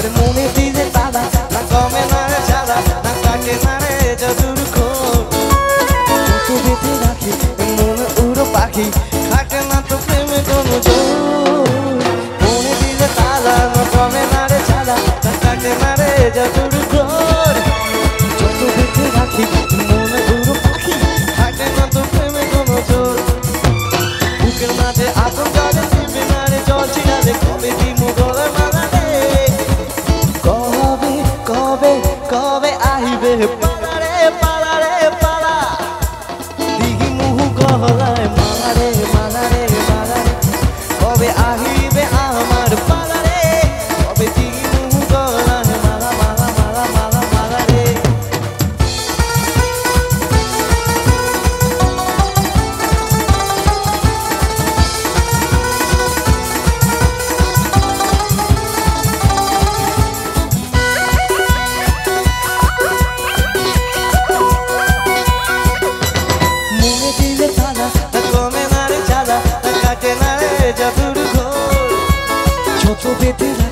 আরে মনে দিলে তালা না কমে না রে জ্বালা না কাটে না রে জাদুর খোল যত বেঁধে রাখি মন উড়ো পাখি থাকে না তো প্রেমে কোনো জোর মনে দিলে তালা না কমে না রে জ্বালা না কাটে না রে জাদুর খোল যত বেঁধে রাখি মন উড়ো পাখি থাকে না তো প্রেমে কোনো জোর বুকের মাঝে আতঙ্ক জলে দিবে না রে জল ছিড়ালে কবে দিমু গলে মালা রে কবে কবে কবে আইবে পালা রে পালা রে পালা দিঘি মুহু গলায় মালা রে মালা রে মালা রে কবে আইবে আমার পালা রে কবে দিঘি মুহু গলায় মালা মালা মালা মালা মালা রে মনে দিলে তালা তা কমে না রে জ্বালা তা কাটে না রে জাদুর ঘোর যত বেঁধে